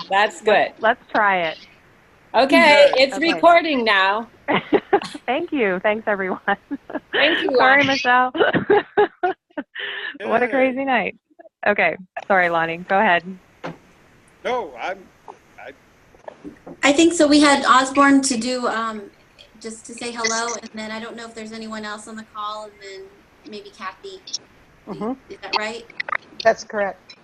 That's good. Let's try it. Okay, it's Okay. recording now. Thank you. Thanks, everyone. Thank you, Sorry, Lonnie. Michelle. What a Yay. crazy night. Okay. Sorry, Lonnie. Go ahead. No, I think so. We had Osborne to do just to say hello, and then I don't know if there's anyone else on the call, and then maybe Kathy. Is that right? That's correct.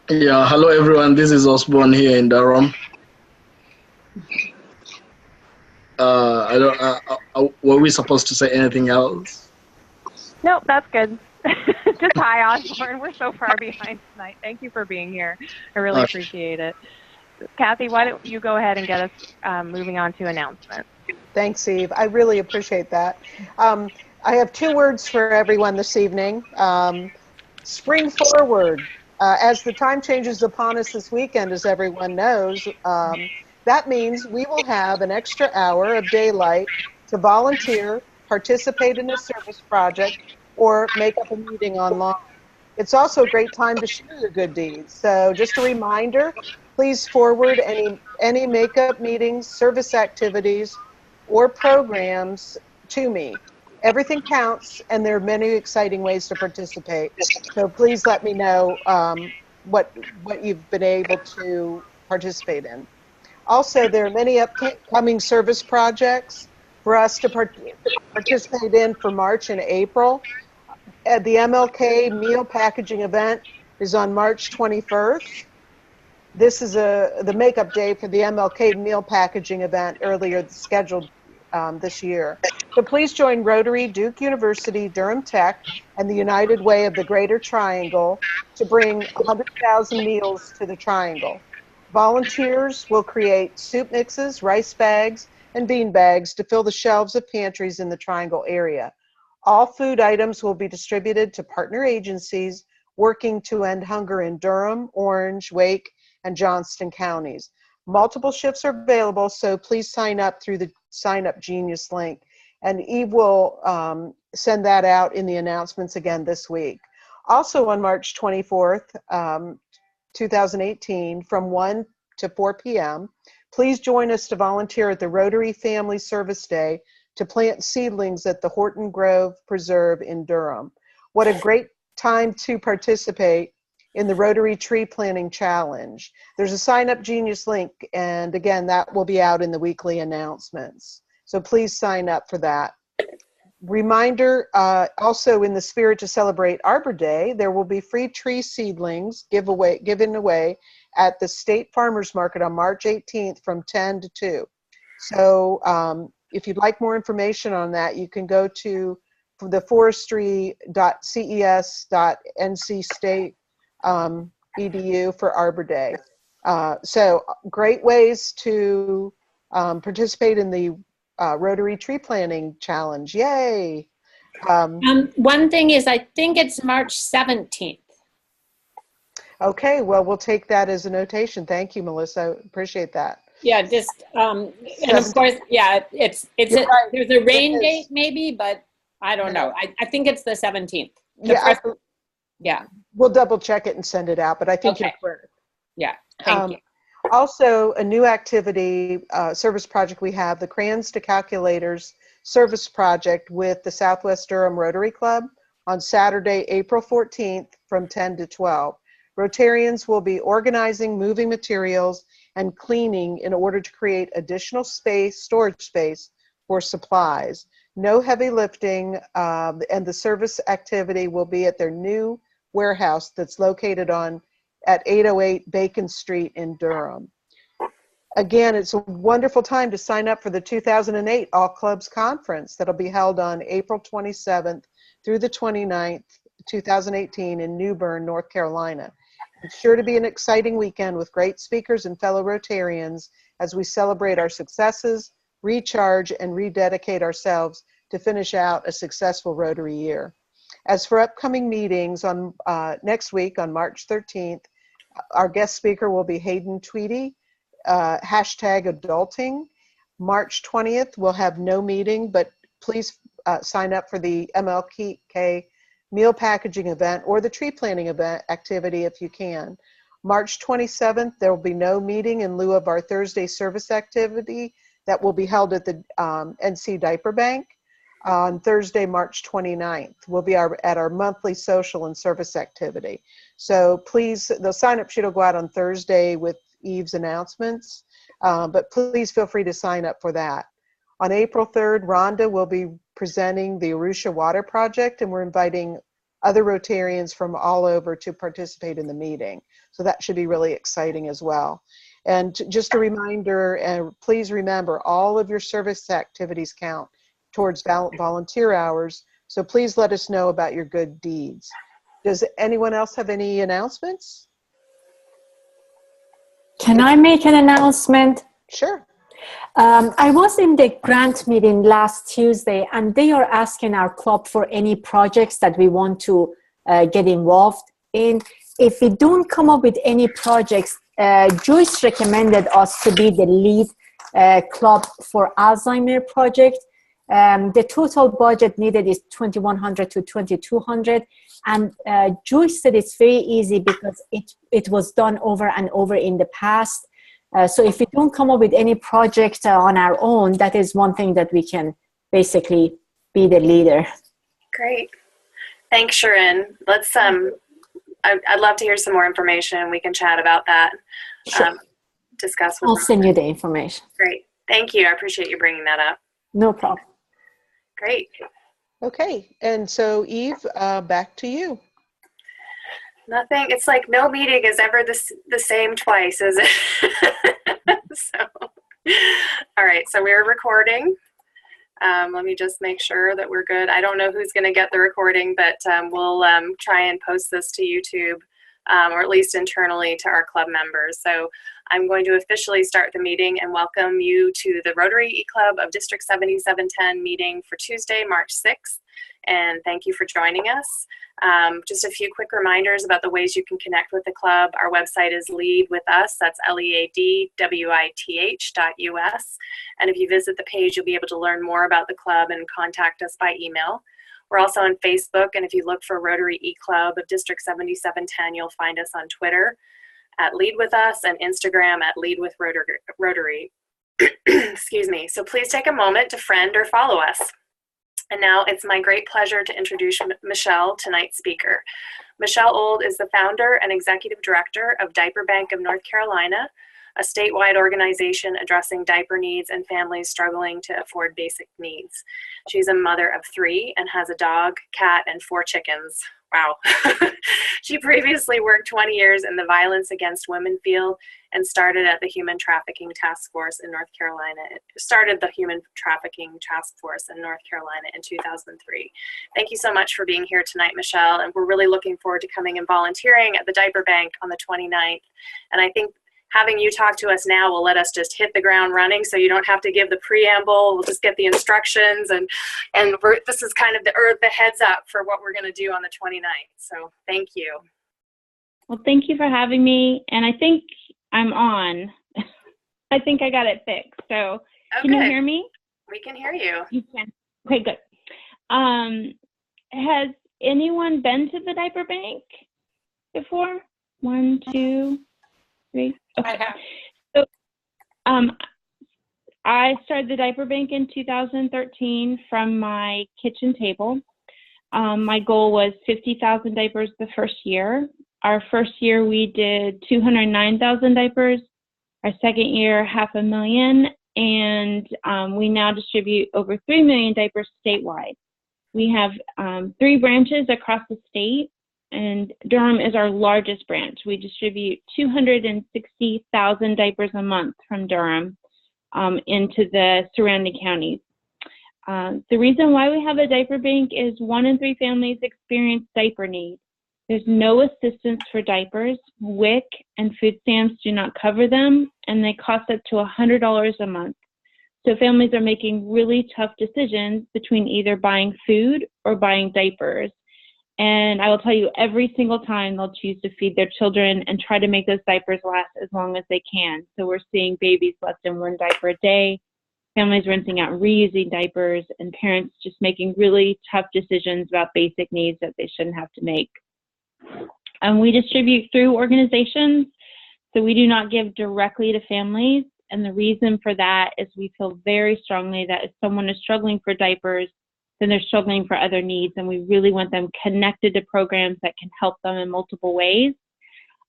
Yeah, hello everyone. This is Osborne here in Durham. I don't. Were we supposed to say anything else? Nope, that's good. Just hi, Osborne. We're so far behind tonight. Thank you for being here. I really appreciate it. Kathy, why don't you go ahead and get us moving on to announcements? Thanks, Eve. I really appreciate that. I have two words for everyone this evening. Spring forward. As the time changes upon us this weekend, as everyone knows, that means we will have an extra hour of daylight to volunteer, participate in a service project, or make up a meeting online. It's also a great time to share your good deeds. So just a reminder, please forward any makeup meetings, service activities, or programs to me. Everything counts, and there are many exciting ways to participate. So please let me know what you've been able to participate in. Also, there are many upcoming service projects for us to participate in for March and April. The MLK meal packaging event is on March 21st. This is the makeup day for the MLK meal packaging event earlier scheduled this year. So please join Rotary, Duke University, Durham Tech, and the United Way of the Greater Triangle to bring 100,000 meals to the Triangle. Volunteers will create soup mixes, rice bags, and bean bags to fill the shelves of pantries in the Triangle area. All food items will be distributed to partner agencies working to end hunger in Durham, Orange, Wake, and Johnston counties. Multiple shifts are available, so please sign up through the Sign Up Genius link. And Eve will send that out in the announcements again this week. Also on March 24th, 2018, from 1 to 4 p.m., please join us to volunteer at the Rotary Family Service Day to plant seedlings at the Horton Grove Preserve in Durham. What a great time to participate in the Rotary Tree Planting Challenge. There's a Sign Up Genius link, and again, that will be out in the weekly announcements. So please sign up for that. Reminder, also in the spirit to celebrate Arbor Day, there will be free tree seedlings given away at the State Farmers Market on March 18th from 10 to 2. So if you'd like more information on that, you can go to the forestry.ces.ncstate edu for Arbor Day. So great ways to participate in the Rotary Tree Planting Challenge. Yay! One thing is, I think it's March 17th. Okay, well, we'll take that as a notation. Thank you, Melissa. Appreciate that. Yeah, just and of course, yeah, there's a rain date maybe, but I don't know. I think it's the 17th. Yeah, we'll double check it and send it out, but I think you're correct. Yeah, thank you. Also, a new activity, service project we have, the Crayons to Calculators service project with the Southwest Durham Rotary Club on Saturday, April 14th from 10 to 12. Rotarians will be organizing, moving materials, and cleaning in order to create additional storage space for supplies. No heavy lifting, and the service activity will be at their new warehouse that's located at 808 Bacon Street in Durham. Again, it's a wonderful time to sign up for the 2008 All Clubs Conference that'll be held on April 27th through the 29th, 2018 in New Bern, North Carolina. It's sure to be an exciting weekend with great speakers and fellow Rotarians as we celebrate our successes, recharge, and rededicate ourselves to finish out a successful Rotary year. As for upcoming meetings on next week on March 13th, our guest speaker will be Hayden Tweedy, #adulting. March 20th, we'll have no meeting, but please sign up for the MLK meal packaging event or the tree planting event activity if you can. March 27th, there will be no meeting in lieu of our Thursday service activity that will be held at the NC Diaper Bank. On Thursday, March 29th, we'll be at our monthly social and service activity. So please, the sign-up sheet will go out on Thursday with Eve's announcements, but please feel free to sign up for that. On April 3rd, Rhonda will be presenting the Arusha Water Project, and we're inviting other Rotarians from all over to participate in the meeting. So that should be really exciting as well. And just a reminder, and please remember, all of your service activities count towards volunteer hours. So please let us know about your good deeds. Does anyone else have any announcements? Can I make an announcement? Sure. I was in the grant meeting last Tuesday, and they are asking our club for any projects that we want to get involved in. If we don't come up with any projects, Joyce recommended us to be the lead club for Alzheimer project. The total budget needed is $2,100 to $2,200, and Joyce said it's very easy because it was done over and over in the past. So if we don't come up with any project on our own, that is one thing that we can basically be the leader. Great. Thanks, Sharon. Let's, I'd love to hear some more information. We can chat about that. Sure. Discuss with I'll send you the information. Great. Thank you. I appreciate you bringing that up. No problem. Great. Okay, and so Eve, back to you. Nothing. It's like no meeting is ever the same twice, is it? So, all right. So we're recording. Let me just make sure that we're good. I don't know who's going to get the recording, but we'll try and post this to YouTube, or at least internally to our club members. So I'm going to officially start the meeting and welcome you to the Rotary E-Club of District 7710 meeting for Tuesday, March 6th. And thank you for joining us. Just a few quick reminders about the ways you can connect with the club. Our website is Lead With Us, that's LEADWITH.US. And if you visit the page, you'll be able to learn more about the club and contact us by email. We're also on Facebook, and if you look for Rotary E-Club of District 7710, you'll find us on Twitter at Lead With Us and Instagram at Lead With Rotary. Excuse me. So please take a moment to friend or follow us. And now it's my great pleasure to introduce Michelle, tonight's speaker. Michelle Old is the founder and executive director of Diaper Bank of North Carolina, a statewide organization addressing diaper needs and families struggling to afford basic needs. She's a mother of 3 and has a dog, cat, and 4 chickens. Wow. She previously worked 20 years in the violence against women field and started at the Human Trafficking Task Force in North Carolina. Started the Human Trafficking Task Force in North Carolina in 2003. Thank you so much for being here tonight, Michelle. And we're really looking forward to coming and volunteering at the Diaper Bank on the 29th. And I think having you talk to us now will let us just hit the ground running, so you don't have to give the preamble. We'll just get the instructions, and this is kind of the heads up for what we're going to do on the 29th. So thank you. Well, thank you for having me, and I think I'm on. I think I got it fixed. So okay. Can you hear me? We can hear you. You can. Okay, good. Has anyone been to the Diaper Bank before? 1, 2, 3. Okay. So, I started the Diaper Bank in 2013 from my kitchen table. My goal was 50,000 diapers the first year. Our first year we did 209,000 diapers. Our second year, 500,000, and we now distribute over 3 million diapers statewide. We have 3 branches across the state, and Durham is our largest branch. We distribute 260,000 diapers a month from Durham into the surrounding counties. The reason why we have a diaper bank is 1 in 3 families experience diaper need. There's no assistance for diapers. WIC and food stamps do not cover them, and they cost up to $100 a month. So families are making really tough decisions between either buying food or buying diapers. And I will tell you, every single time they'll choose to feed their children and try to make those diapers last as long as they can. So we're seeing babies less than 1 diaper a day, families rinsing out reusing diapers, and parents just making really tough decisions about basic needs that they shouldn't have to make. We distribute through organizations, so we do not give directly to families. And the reason for that is we feel very strongly that if someone is struggling for diapers, then they're struggling for other needs, and we really want them connected to programs that can help them in multiple ways.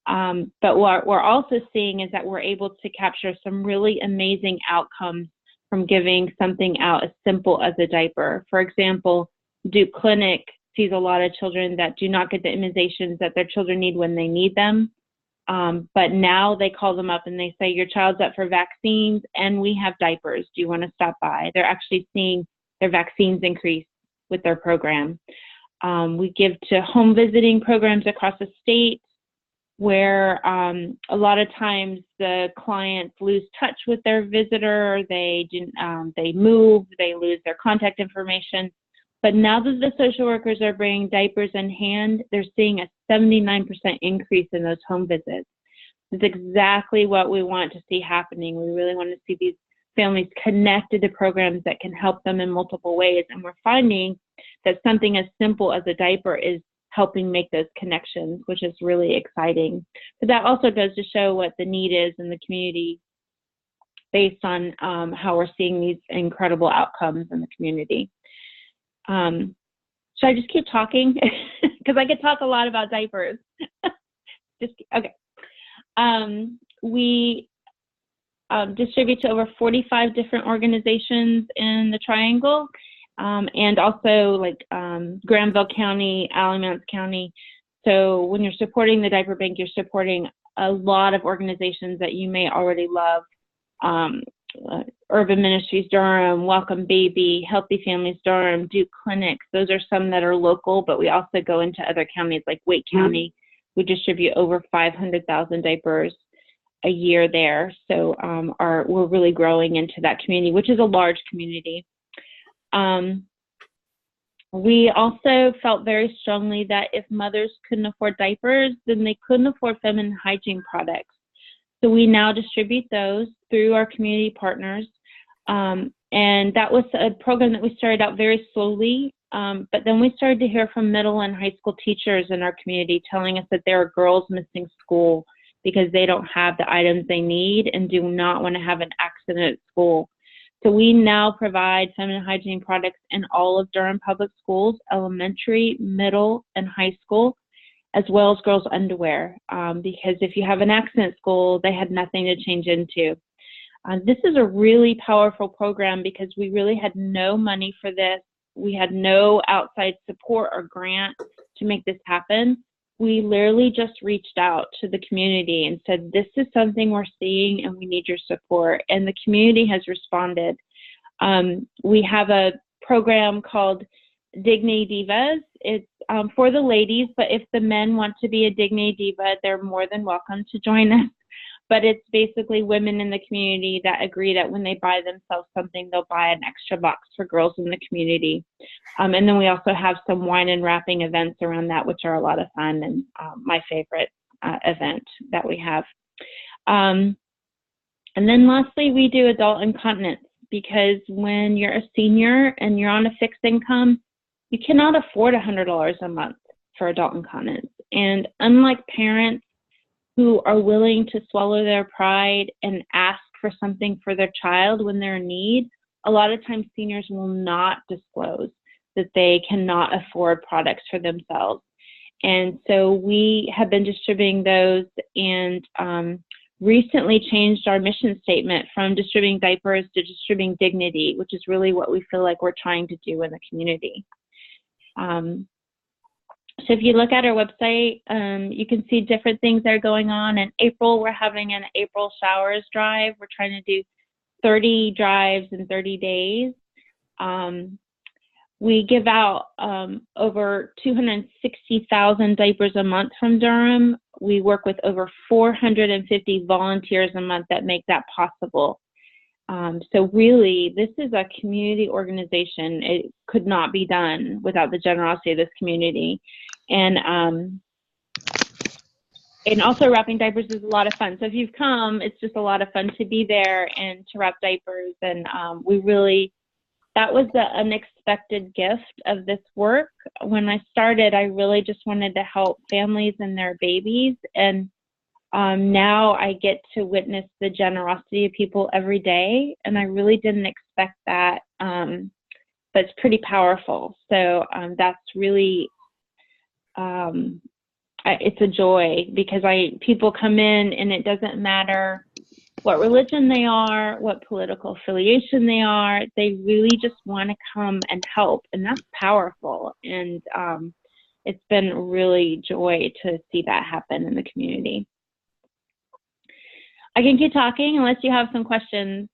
But what we're also seeing is that we're able to capture some really amazing outcomes from giving something out as simple as a diaper. For example, Duke Clinic sees a lot of children that do not get the immunizations that their children need when they need them. But now they call them up and they say, your child's up for vaccines and we have diapers. Do you want to stop by? They're actually seeing their vaccines increase with their program. We give to home visiting programs across the state where a lot of times the clients lose touch with their visitor, they move, they lose their contact information. But now that the social workers are bringing diapers in hand, they're seeing a 79% increase in those home visits. It's exactly what we want to see happening. We really want to see these families connected to programs that can help them in multiple ways. And we're finding that something as simple as a diaper is helping make those connections, which is really exciting. But that also goes to show what the need is in the community based on how we're seeing these incredible outcomes in the community. Should I just keep talking? Because I could talk a lot about diapers. Okay. We distribute to over 45 different organizations in the Triangle, and also like Granville County, Alamance County. So when you're supporting the Diaper Bank, you're supporting a lot of organizations that you may already love. Urban Ministries Durham, Welcome Baby, Healthy Families Durham, Duke Clinics. Those are some that are local, but we also go into other counties like Wake County. We distribute over 500,000 diapers a year there. So we're really growing into that community, which is a large community. We also felt very strongly that if mothers couldn't afford diapers, then they couldn't afford feminine hygiene products. So we now distribute those through our community partners. And that was a program that we started out very slowly, but then we started to hear from middle and high school teachers in our community telling us that there are girls missing school because they don't have the items they need and do not want to have an accident at school. So we now provide feminine hygiene products in all of Durham public schools, elementary, middle, and high school, as well as girls' underwear, because if you have an accident at school, they had nothing to change into. This is a really powerful program because we really had no money for this. We had no outside support or grant to make this happen. We literally just reached out to the community and said, this is something we're seeing and we need your support. And the community has responded. We have a program called Dignity Divas. It's for the ladies, but if the men want to be a Dignity Diva, they're more than welcome to join us. But it's basically women in the community that agree that when they buy themselves something, they'll buy an extra box for girls in the community. And then we also have some wine and wrapping events around that, which are a lot of fun and my favorite event that we have. And then lastly, we do adult incontinence, because when you're a senior and you're on a fixed income, you cannot afford $100 a month for adult incontinence. And unlike parents who are willing to swallow their pride and ask for something for their child when they're in need, a lot of times seniors will not disclose that they cannot afford products for themselves. And so we have been distributing those and recently changed our mission statement from distributing diapers to distributing dignity, which is really what we feel like we're trying to do in the community. So if you look at our website, you can see different things that are going on. In April, we're having an April Showers drive. We're trying to do 30 drives in 30 days. We give out over 260,000 diapers a month from Durham. We work with over 450 volunteers a month that make that possible. So really, this is a community organization. It could not be done without the generosity of this community. And also wrapping diapers is a lot of fun. So if you've come, it's just a lot of fun to be there and to wrap diapers. And we really that was the unexpected gift of this work. When I started, I really just wanted to help families and their babies. And now I get to witness the generosity of people every day. And I really didn't expect that. But it's pretty powerful. So that's really, it's a joy, because people come in and it doesn't matter what religion they are, what political affiliation they are. They really just want to come and help, and that's powerful. And it's been really joy to see that happen in the community. I can keep talking unless you have some questions.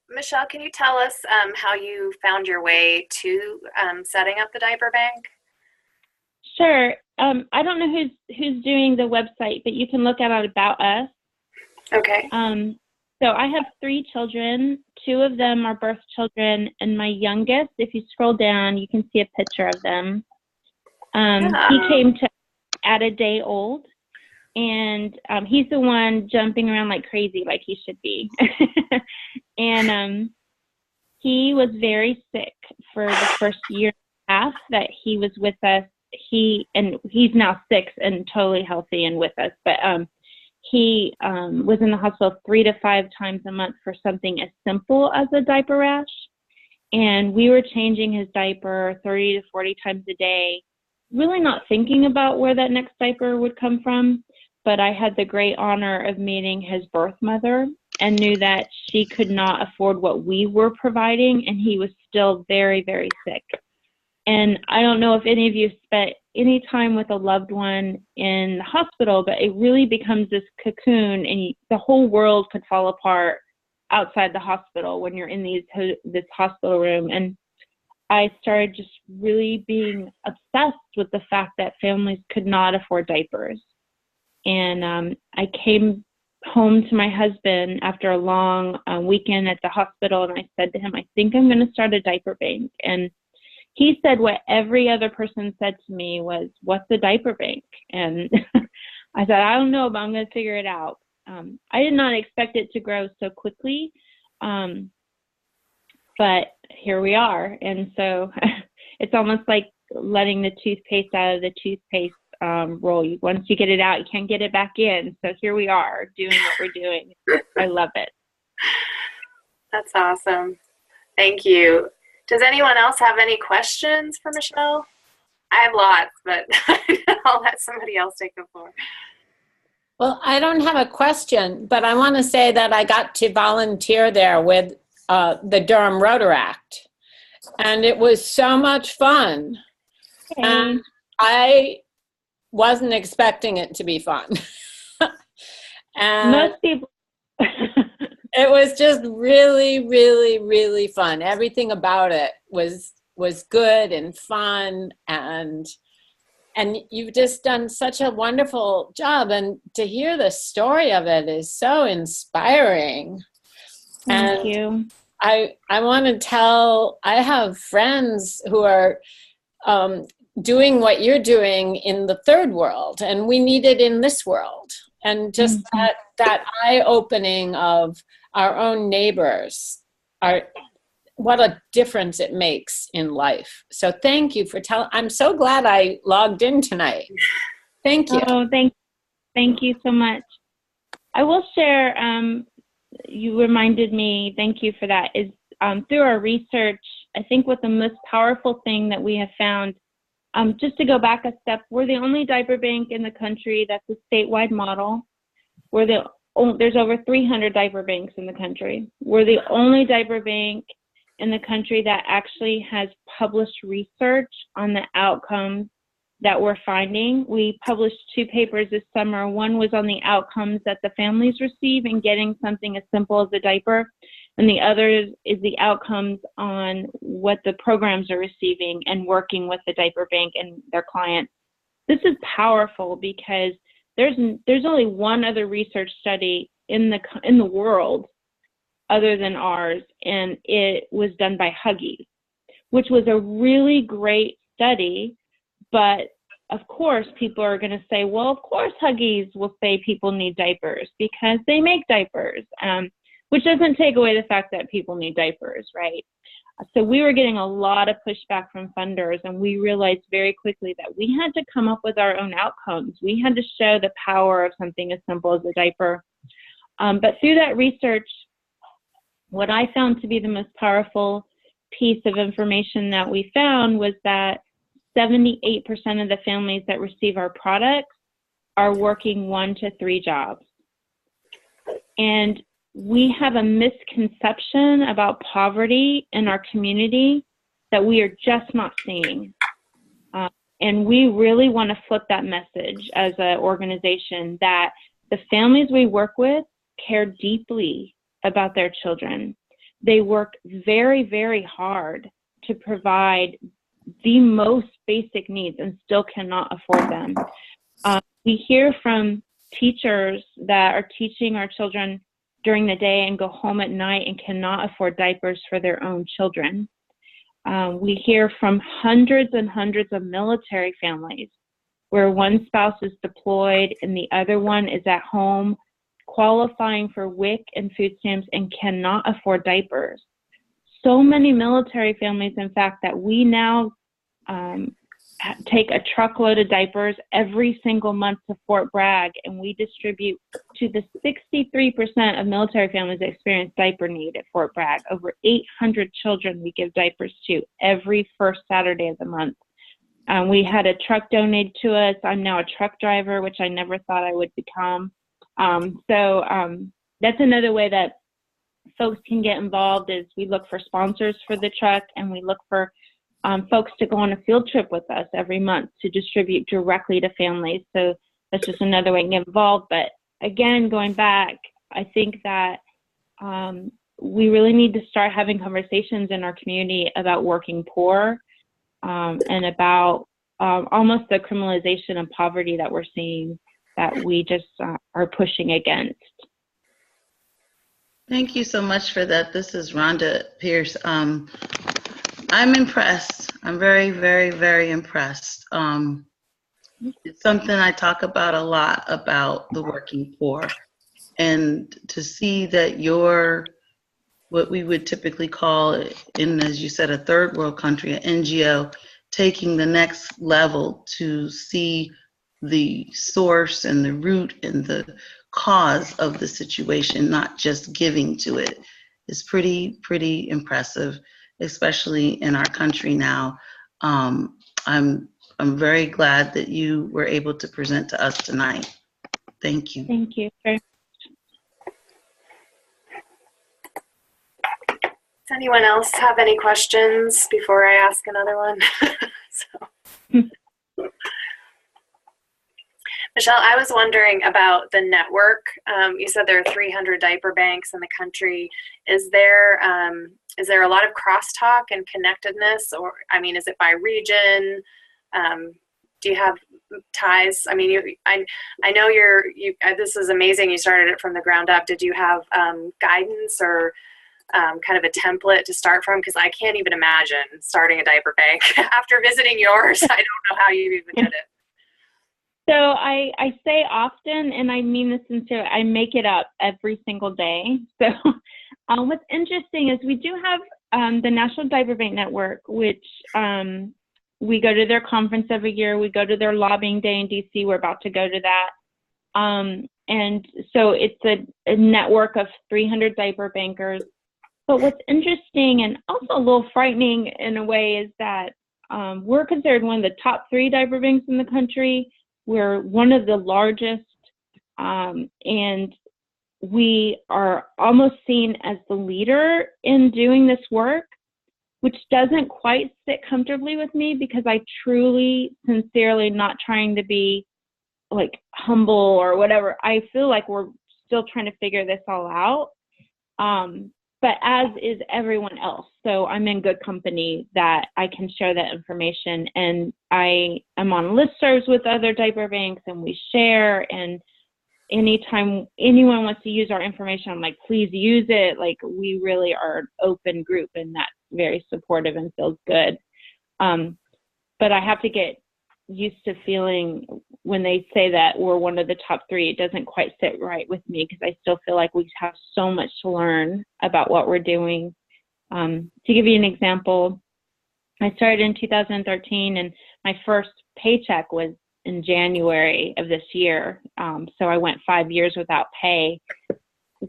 Michelle, can you tell us how you found your way to setting up the diaper bank? Sure. I don't know who's doing the website, but you can look at it About Us. Okay. So I have 3 children. 2 of them are birth children, and my youngest, if you scroll down, you can see a picture of them. He came to at a day old, and he's the one jumping around like crazy, like he should be. And he was very sick for the first year and a half that he was with us. He's now 6 and totally healthy and with us, but he was in the hospital 3 to 5 times a month for something as simple as a diaper rash. And we were changing his diaper 30 to 40 times a day, really not thinking about where that next diaper would come from. But I had the great honor of meeting his birth mother and knew that she could not afford what we were providing, and he was still very, very sick. And I don't know if any of you spent any time with a loved one in the hospital, but it really becomes this cocoon, and the whole world could fall apart outside the hospital when you're in this hospital room. And I started just really being obsessed with the fact that families could not afford diapers. And I came home to my husband after a long weekend at the hospital, and I said to him, I think I'm going to start a diaper bank. And he said what every other person said to me was, what's a diaper bank? And I said, I don't know, but I'm going to figure it out. I did not expect it to grow so quickly, but here we are. And so it's almost like letting the toothpaste out of the toothpaste roll. Once you get it out, you can't get it back in. So here we are doing what we're doing. I love it. That's awesome. Thank you. Does anyone else have any questions for Michelle? I have lots, but I'll let somebody else take the floor. Well, I don't have a question, but I want to say that I got to volunteer there with the Durham Rotaract, and it was so much fun. Okay. And I wasn't expecting it to be fun. And most people. it was just really, really, really fun. Everything about it was good and fun, and you've just done such a wonderful job. And to hear the story of it is so inspiring. Thank you. I want to tell, I have friends who are doing what you're doing in the third world, and we need it in this world. And just that eye-opening of our own neighbors, what a difference it makes in life. So thank you for telling. I'm so glad I logged in tonight. Thank you. Oh, thank you so much. I will share, you reminded me, thank you for that, is through our research, I think what the most powerful thing that we have found, just to go back a step, we're the only diaper bank in the country that's a statewide model. There's over 300 diaper banks in the country. We're the only diaper bank in the country that actually has published research on the outcomes that we're finding. We published 2 papers this summer. One was on the outcomes that the families receive in getting something as simple as a diaper, and the other is the outcomes on what the programs are receiving and working with the diaper bank and their clients. This is powerful because there's only one other research study in the world other than ours, and it was done by Huggies, which was a really great study. But of course, people are going to say, well, of course Huggies will say people need diapers because they make diapers, which doesn't take away the fact that people need diapers, right? So we were getting a lot of pushback from funders, and we realized very quickly that we had to come up with our own outcomes. We had to show the power of something as simple as a diaper. But through that research, what I found to be the most powerful piece of information that we found was that 78% of the families that receive our products are working 1 to 3 jobs. And we have a misconception about poverty in our community that we are just not seeing. And we really want to flip that message as an organization, that the families we work with care deeply about their children. They work very, very hard to provide the most basic needs and still cannot afford them. We hear from teachers that are teaching our children during the day and go home at night and cannot afford diapers for their own children. We hear from hundreds and hundreds of military families where one spouse is deployed and the other one is at home qualifying for WIC and food stamps and cannot afford diapers. So many military families, in fact, that we now take a truckload of diapers every single month to Fort Bragg, and we distribute to the 63% of military families that experience diaper need at Fort Bragg. Over 800 children we give diapers to every first Saturday of the month. We had a truck donated to us. I'm now a truck driver, which I never thought I would become. That's another way that folks can get involved, is we look for sponsors for the truck, and we look for folks to go on a field trip with us every month to distribute directly to families. So that's just another way to get involved. But again, going back, I think that we really need to start having conversations in our community about working poor and about almost the criminalization of poverty that we're seeing, that we just are pushing against. Thank you so much for that. This is Rhonda Pierce. I'm impressed. I'm very, very, very impressed. It's something I talk about a lot, about the working poor. And to see that you're what we would typically call, in, as you said, a third world country, an NGO, taking the next level to see the source and the root and the cause of the situation, not just giving to it, is pretty impressive, especially in our country now. I'm very glad that you were able to present to us tonight. Thank you. Thank you. Does anyone else have any questions before I ask another one? Michelle, I was wondering about the network. You said there are 300 diaper banks in the country. Is there a lot of crosstalk and connectedness, or is it by region? Do you have ties? I know this is amazing. You started it from the ground up. Did you have guidance or kind of a template to start from? Because I can't even imagine starting a diaper bank after visiting yours. I don't know how you even did it. So I say often, and I mean this sincerely, I make it up every single day. So what's interesting is we do have the National Diaper Bank Network, which we go to their conference every year. We go to their lobbying day in DC. We're about to go to that. And so it's a network of 300 diaper bankers. But what's interesting and also a little frightening in a way is that we're considered one of the top 3 diaper banks in the country. We're one of the largest, and we are almost seen as the leader in doing this work, which doesn't quite sit comfortably with me, because I truly, sincerely, not trying to be like humble or whatever, I feel like we're still trying to figure this all out. But as is everyone else. So I'm in good company that I can share that information. And I am on listservs with other diaper banks, and we share. And anytime anyone wants to use our information, I'm like, please use it. Like, we really are an open group, and that's very supportive and feels good. But I have to get used to feeling when they say that we're one of the top 3, it doesn't quite sit right with me, because I still feel like we have so much to learn about what we're doing. To give you an example, I started in 2013, and my first paycheck was in January of this year. So I went 5 years without pay.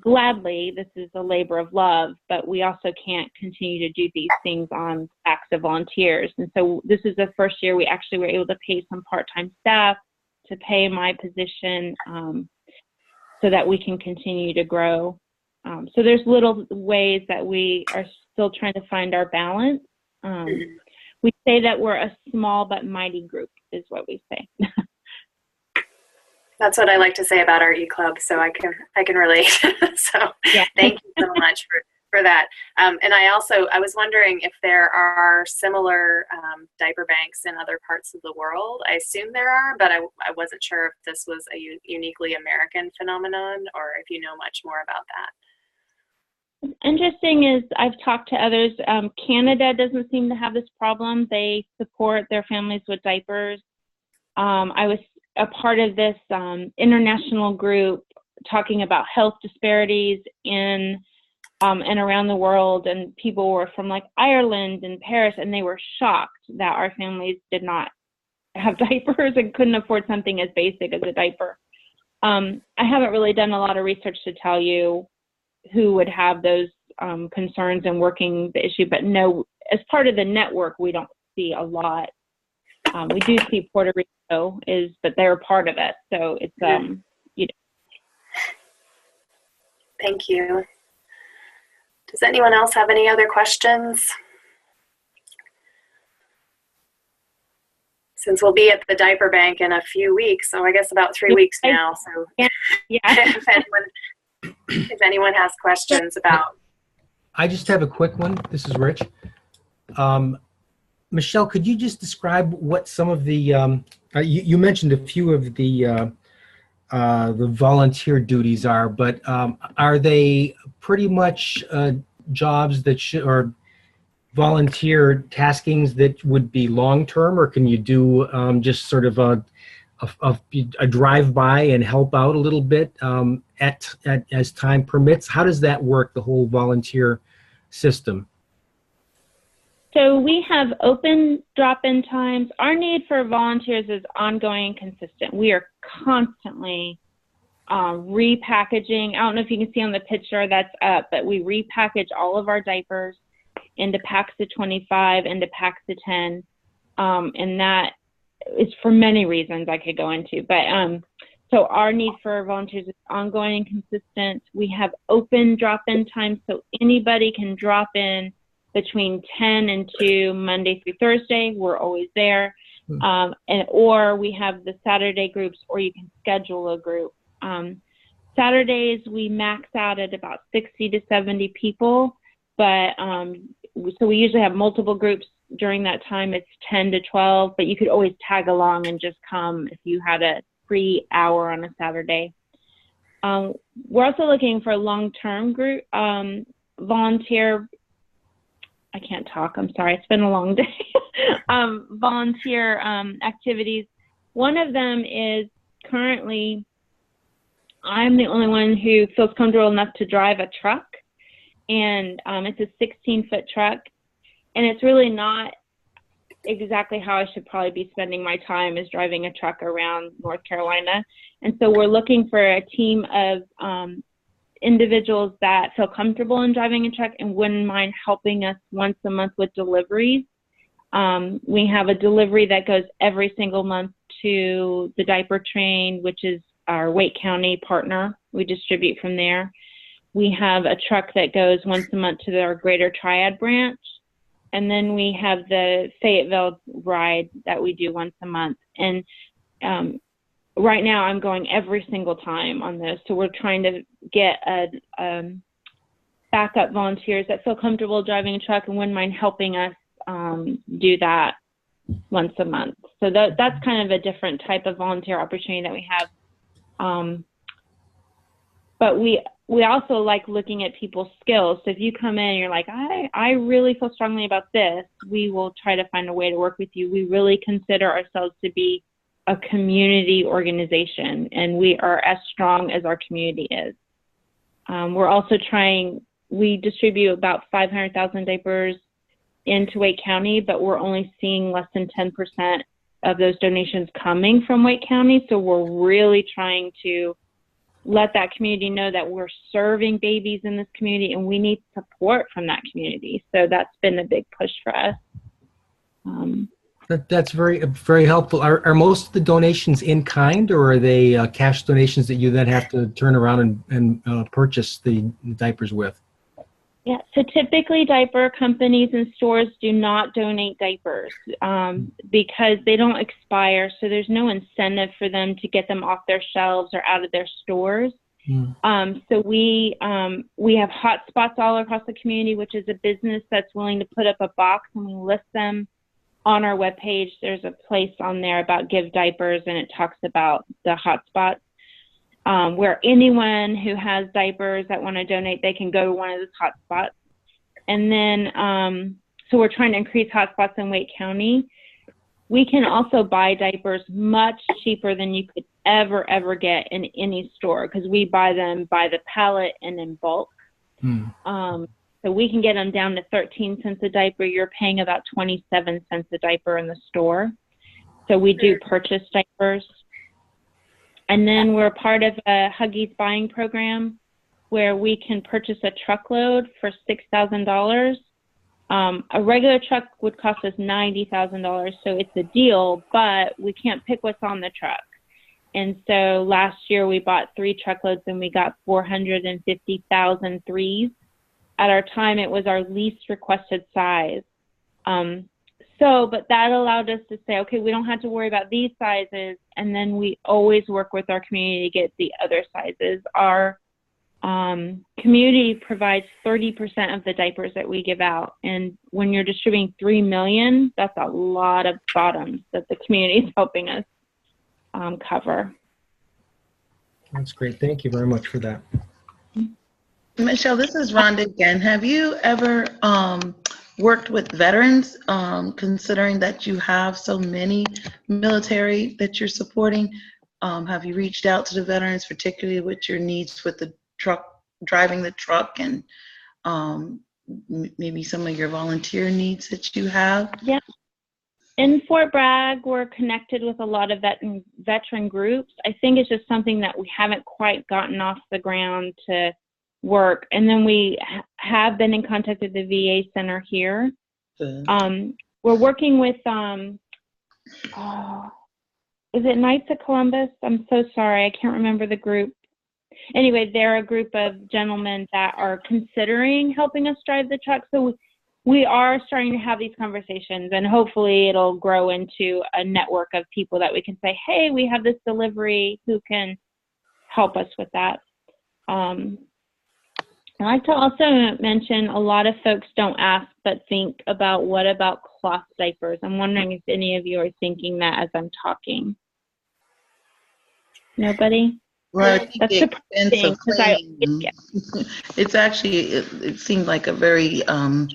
Gladly, this is a labor of love, but we also can't continue to do these things on backs of volunteers. And so this is the first year we actually were able to pay some part-time staff to pay my position so that we can continue to grow. So there's little ways that we are still trying to find our balance. We say that we're a small but mighty group is what we say. That's what I like to say about our e-club, so I can relate. So yeah. Thank you so much for that. And I was wondering if there are similar diaper banks in other parts of the world. I assume there are, but I wasn't sure if this was a uniquely American phenomenon or if you know much more about that. Interesting is I've talked to others. Canada doesn't seem to have this problem. They support their families with diapers. I was a part of this international group talking about health disparities in and around the world, and people were from like Ireland and Paris, and they were shocked that our families did not have diapers and couldn't afford something as basic as a diaper. I haven't really done a lot of research to tell you who would have those concerns and working the issue, but no, as part of the network, we don't see a lot. We do see Puerto Rico but they're part of it, so it's you know. Thank you. Does anyone else have any other questions? Since we'll be at the diaper bank in a few weeks, so I guess about 3 weeks now. So yeah. if anyone has questions about. I just have a quick one. This is Rich. Michelle, could you just describe what some of the you mentioned a few of the volunteer duties are, but are they pretty much jobs that or volunteer taskings that would be long-term, or can you do just sort of a drive-by and help out a little bit as time permits? How does that work, the whole volunteer system? So we have open drop-in times. Our need for volunteers is ongoing and consistent. We are constantly repackaging. I don't know if you can see on the picture that's up, but we repackage all of our diapers into packs of 25, into packs of 10. And that is for many reasons I could go into. But so our need for volunteers is ongoing and consistent. We have open drop-in times, so anybody can drop in between 10 and 2, Monday through Thursday. We're always there. Or we have the Saturday groups, or you can schedule a group. Saturdays, we max out at about 60 to 70 people. But so we usually have multiple groups during that time. It's 10 to 12, but you could always tag along and just come if you had a free hour on a Saturday. We're also looking for long-term group volunteer. I can't talk, I'm sorry, it's been a long day. Volunteer activities. One of them is currently, I'm the only one who feels comfortable enough to drive a truck. And it's a 16-foot truck. And it's really not exactly how I should probably be spending my time, is driving a truck around North Carolina. And so we're looking for a team of individuals that feel comfortable in driving a truck and wouldn't mind helping us once a month with deliveries. We have a delivery that goes every single month to the Diaper Train, which is our Wake County partner. We distribute from there. We have a truck that goes once a month to our Greater Triad branch. And then we have the Fayetteville ride that we do once a month. And right now I'm going every single time on this. So we're trying to get backup volunteers that feel comfortable driving a truck and wouldn't mind helping us do that once a month. So that's kind of a different type of volunteer opportunity that we have. But we also like looking at people's skills. So if you come in and you're like, I really feel strongly about this, we will try to find a way to work with you. We really consider ourselves to be a community organization, and we are as strong as our community is. We're also trying we distribute about 500,000 diapers into Wake County, but we're only seeing less than 10% of those donations coming from Wake County. So we're really trying to let that community know that we're serving babies in this community and we need support from that community. So that's been a big push for us. That's very helpful. Are most of the donations in kind, or are they cash donations that you then have to turn around and purchase the diapers with? Yeah, so typically diaper companies and stores do not donate diapers because they don't expire. So there's no incentive for them to get them off their shelves or out of their stores. So we have hot spots all across the community, which is a business that's willing to put up a box, and we list them on our webpage. There's a place on there about Give Diapers, and it talks about the hot spots. Where anyone who has diapers that want to donate, they can go to one of those hotspots. And then, so we're trying to increase hotspots in Wake County. We can also buy diapers much cheaper than you could ever get in any store, because we buy them by the pallet and in bulk. So we can get them down to 13 cents a diaper. You're paying about 27 cents a diaper in the store. So we do purchase diapers. And then we're part of a Huggies buying program where we can purchase a truckload for $6,000. A regular truck would cost us $90,000, so it's a deal, but we can't pick what's on the truck. And so last year we bought 3 truckloads and we got 450,000 threes. At our time, it was our least requested size. But that allowed us to say, okay, we don't have to worry about these sizes, and then we always work with our community to get the other sizes. Our community provides 30% of the diapers that we give out, and when you're distributing 3 million, that's a lot of bottoms that the community is helping us cover. That's great. Thank you very much for that. Michelle, this is Rhonda again. Have you ever worked with veterans, considering that you have so many military that you're supporting? Have you reached out to the veterans, particularly with your needs with the truck, driving the truck, and maybe some of your volunteer needs that you have? Yeah. In Fort Bragg, we're connected with a lot of veteran groups. I think it's just something that we haven't quite gotten off the ground to work. And then we have been in contact with the VA center here. We're working with, is it Knights of Columbus? I'm so sorry, I can't remember the group. Anyway, they're a group of gentlemen that are considering helping us drive the truck. So we are starting to have these conversations, and hopefully it'll grow into a network of people that we can say, hey, we have this delivery, who can help us with that. I'd like to also mention, a lot of folks don't ask but think about, what about cloth diapers? I'm wondering if any of you are thinking that as I'm talking. Nobody? Well, That's the thing, it's actually, it seemed like a very, I'm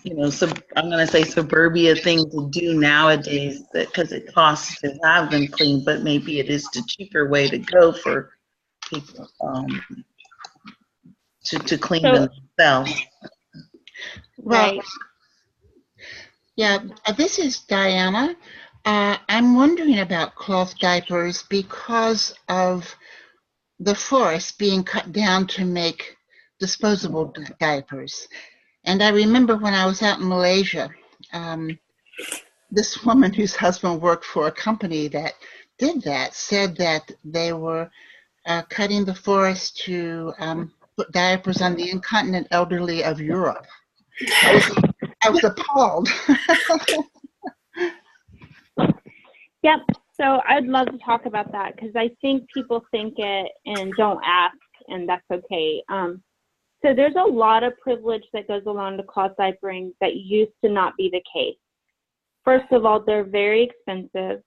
going to say suburbia thing to do nowadays, because it costs to have them cleaned, but maybe it is the cheaper way to go for people. To clean themselves. Well, yeah, this is Diana. I'm wondering about cloth diapers because of the forest being cut down to make disposable diapers. And I remember when I was out in Malaysia, this woman whose husband worked for a company that did that said that they were cutting the forest to put diapers on the incontinent elderly of Europe. I was appalled. Yep. So I'd love to talk about that, because I think people think it and don't ask, and that's okay. So there's a lot of privilege that goes along to cloth diapering that used to not be the case. First of all, they're very expensive.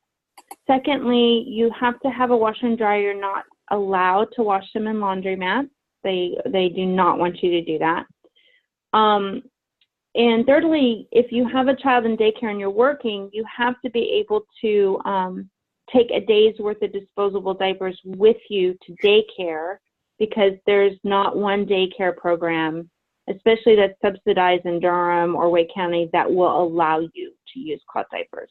Secondly, you have to have a washer and dryer. You're not allowed to wash them in laundromats. They do not want you to do that. And thirdly, if you have a child in daycare and you're working, you have to be able to take a day's worth of disposable diapers with you to daycare because there's not one daycare program, especially that's subsidized in Durham or Wake County, that will allow you to use cloth diapers.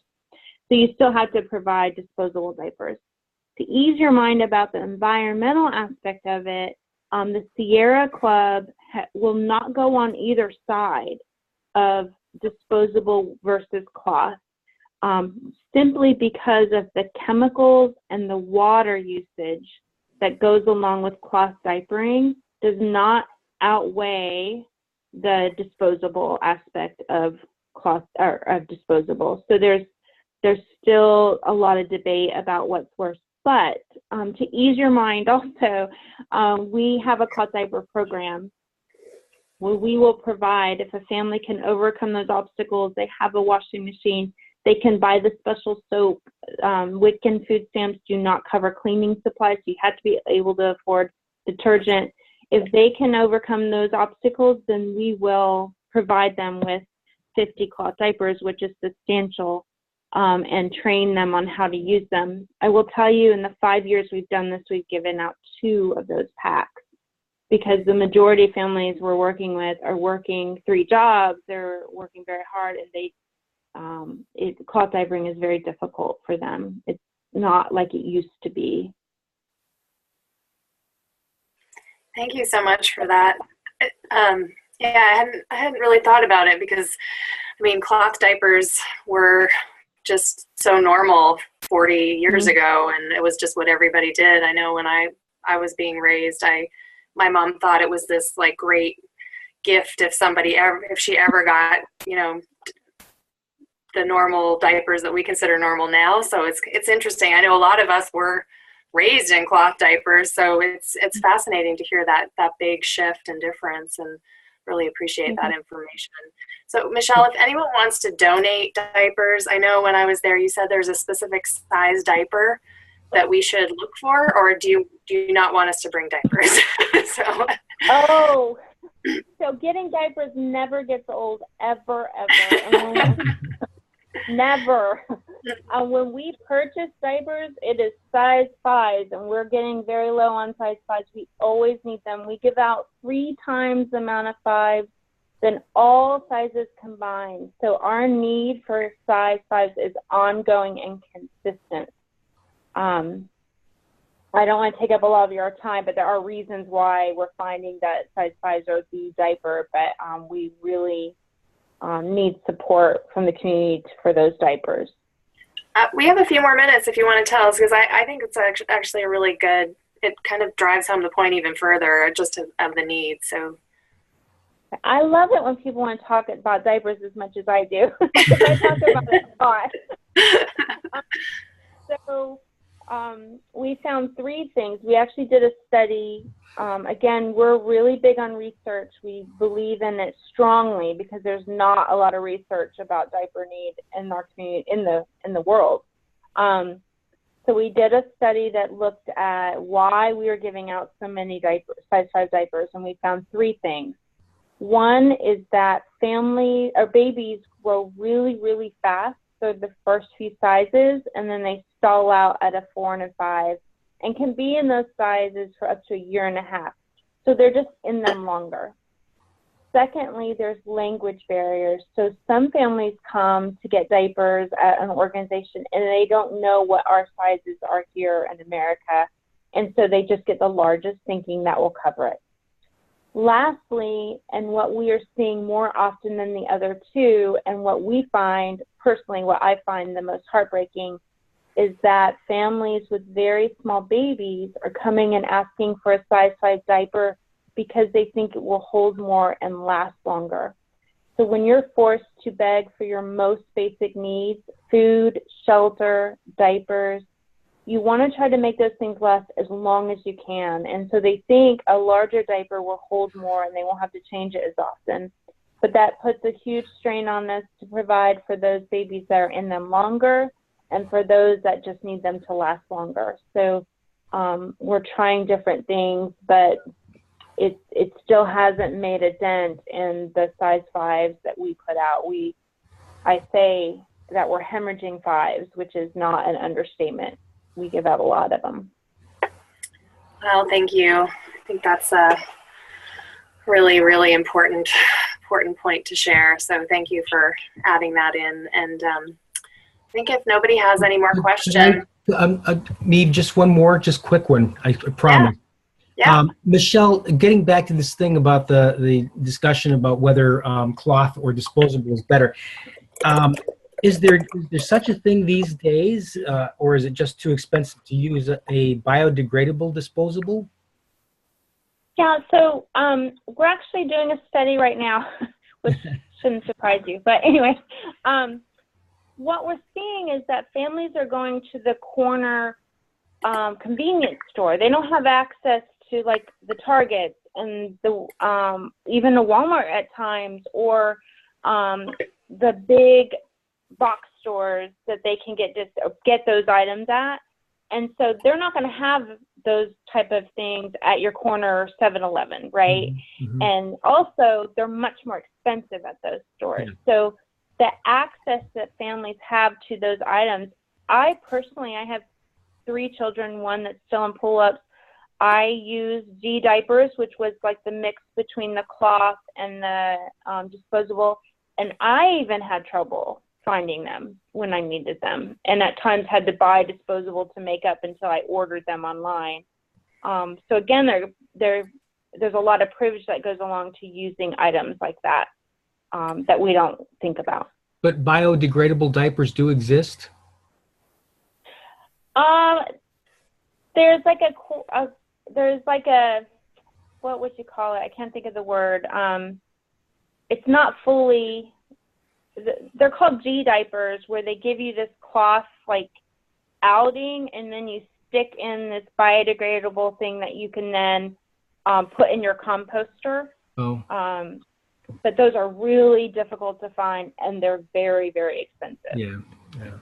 So you still have to provide disposable diapers. To ease your mind about the environmental aspect of it, the Sierra Club will not go on either side of disposable versus cloth, simply because of the chemicals and the water usage that goes along with cloth diapering does not outweigh the disposable aspect of cloth or of disposable. So there's still a lot of debate about what's worse. But to ease your mind also, we have a cloth diaper program where we will provide, if a family can overcome those obstacles, they have a washing machine, they can buy the special soap. Wiccan food stamps do not cover cleaning supplies, so you have to be able to afford detergent. If they can overcome those obstacles, then we will provide them with 50 cloth diapers, which is substantial, and train them on how to use them. I will tell you, in the 5 years we've done this, we've given out 2 of those packs, because the majority of families we're working with are working 3 jobs, they're working very hard, and cloth diapering is very difficult for them. It's not like it used to be. Thank you so much for that. Yeah, I hadn't really thought about it, because I mean, cloth diapers were just so normal 40 years ago, and it was just what everybody did. I know when I was being raised, my mom thought it was this like great gift if she ever got, the normal diapers that we consider normal now. So it's interesting. I know a lot of us were raised in cloth diapers, so it's fascinating to hear that big shift and difference, and really appreciate that information. So Michelle, if anyone wants to donate diapers, I know when I was there you said there's a specific size diaper that we should look for, or do you not want us to bring diapers? So getting diapers never gets old, ever. Never. When we purchase diapers, it is size 5, and we're getting very low on size 5s. We always need them. We give out 3 times the amount of 5s than all sizes combined. So our need for size 5s is ongoing and consistent. I don't want to take up a lot of your time, but there are reasons why we're finding that size 5s are the diaper, but we really need support from the community for those diapers. We have a few more minutes if you want to tell us, because I think it's actually a really good, it kind of drives home the point even further, just of the need. So I love it when people want to talk about diapers as much as I do, because I talk about it a lot. We found 3 things. We actually did a study. Again, we're really big on research. We believe in it strongly, because there's not a lot of research about diaper need in our community, in the world. So we did a study that looked at why we were giving out so many diapers, size 5 diapers, and we found 3 things. One is that babies grow really, really fast. So the first few sizes, and then they stall out at a 4 and a 5, and can be in those sizes for up to 1.5 years. So they're just in them longer. Secondly, there's language barriers. So some families come to get diapers at an organization, and they don't know what our sizes are here in America, and so they just get the largest, thinking that will cover it. Lastly, and what we are seeing more often than the other 2, and what we find, personally, what I find the most heartbreaking, is that families with very small babies are coming and asking for a size 5 diaper because they think it will hold more and last longer. So when you're forced to beg for your most basic needs, food, shelter, diapers, you want to try to make those things last as long as you can. And so they think a larger diaper will hold more and they won't have to change it as often. But that puts a huge strain on us to provide for those babies that are in them longer, and for those that just need them to last longer. So we're trying different things, but it still hasn't made a dent in the size 5s that we put out. I say that we're hemorrhaging 5s, which is not an understatement. We give out a lot of them. Well, thank you. I think that's a really, really important point to share. So thank you for adding that in. And I think if nobody has any more questions. Need just one more, just quick one, I promise. Yeah. Michelle, getting back to this thing about the discussion about whether cloth or disposable is better, is there such a thing these days, or is it just too expensive to use a biodegradable disposable? Yeah, so we're actually doing a study right now, which shouldn't surprise you. But anyway, what we're seeing is that families are going to the corner convenience store. They don't have access to like the Targets and the even the Walmart at times, or the big box stores that they can get those items at. And so they're not going to have those type of things at your corner 7-Eleven, right? Mm-hmm. And also they're much more expensive at those stores. Yeah. So the access that families have to those items, I have 3 children, one that's still in pull-ups. I use G diapers, which was like the mix between the cloth and the disposable. And I even had trouble finding them when I needed them. And at times had to buy disposable to make up until I ordered them online. So again, there's a lot of privilege that goes along to using items like that that we don't think about. But biodegradable diapers do exist? There's like a, what would you call it? I can't think of the word. It's not fully, they're called G diapers, where they give you this cloth like outing, and then you stick in this biodegradable thing that you can then put in your composter. Oh. But those are really difficult to find, and they're very, very expensive. Yeah.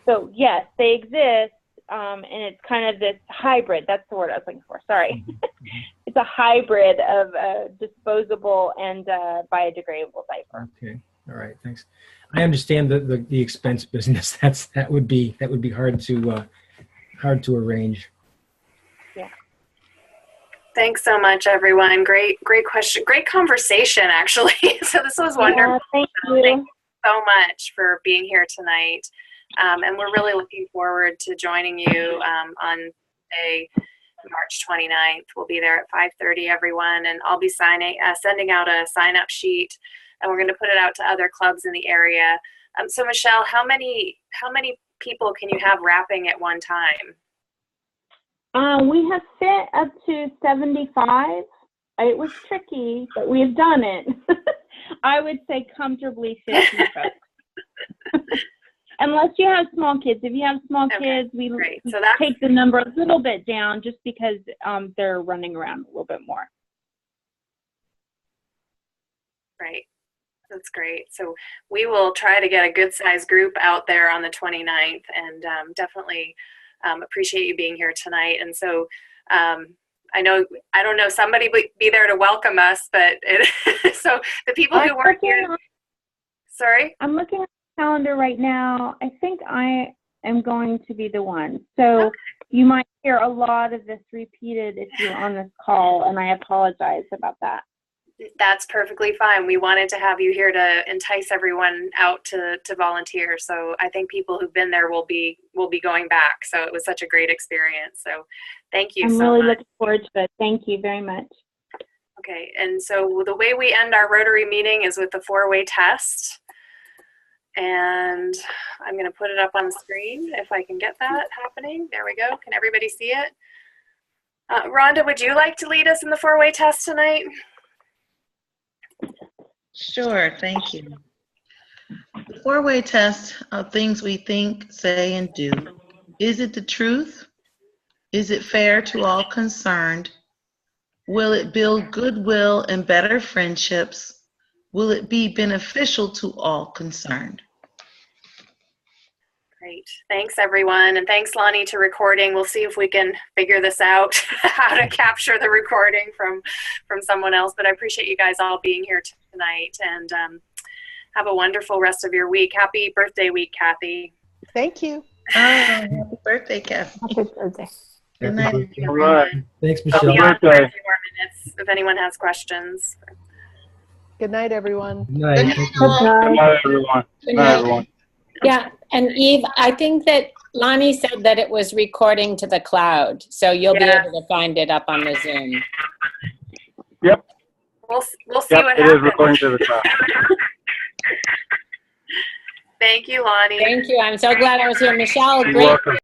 So yes, they exist. And it's kind of this hybrid. That's the word I was looking for. Sorry. Mm-hmm. It's a hybrid of a disposable and a biodegradable diaper. Okay. All right. Thanks. I understand the expense business. That would be hard to arrange. Yeah. Thanks so much, everyone. Great question. Great conversation, actually. So this was wonderful. Thank you. Thank you so much for being here tonight. And we're really looking forward to joining you on March 29th. We'll be there at 5:30, everyone, and I'll be sending out a sign-up sheet, and we're going to put it out to other clubs in the area. So, Michelle, how many people can you have wrapping at one time? We have fit up to 75. It was tricky, but we've done it. I would say comfortably 50 folks. Unless you have small kids. If you have small kids, we take the number a little bit down just because they're running around a little bit more. Right. That's great. So we will try to get a good sized group out there on the 29th, and definitely appreciate you being here tonight. And so I don't know, somebody be there to welcome us, but so the people who work here. Sorry? I'm looking at the calendar right now. I think I am going to be the one. So you might hear a lot of this repeated if you're on this call, and I apologize about that. That's perfectly fine. We wanted to have you here to entice everyone out to volunteer. So I think people who've been there will be going back. So it was such a great experience. So thank you so much. I'm really looking forward to it. Thank you very much. Okay, and so the way we end our Rotary meeting is with the 4-way test. And I'm going to put it up on the screen if I can get that happening. There we go. Can everybody see it? Rhonda, would you like to lead us in the 4-way test tonight? Sure, thank you. The 4-way test of things we think, say, and do. Is it the truth? Is it fair to all concerned? Will it build goodwill and better friendships? Will it be beneficial to all concerned? Great. Thanks, everyone. And thanks, Lonnie, to recording. We'll see if we can figure this out, how to capture the recording from someone else. But I appreciate you guys all being here tonight, and have a wonderful rest of your week. Happy birthday week, Kathy. Thank you. Oh, happy birthday, Kathy. Happy birthday. Good Happy night. birthday. All right. Thanks, I'll be Michelle. on for a birthday. few more minutes if anyone has questions. Good night, everyone. Good night. Good night, Thank you. all. Good night, everyone. Good Good night, night. everyone. Yeah, and Eve, I think that Lonnie said that it was recording to the cloud, so you'll be Yeah. able to find it up on the Zoom. Yep. We'll see Yep. what It happens. is recording to the cloud. Thank you, Lonnie. Thank you. I'm so glad I was here. Michelle, You're great welcome.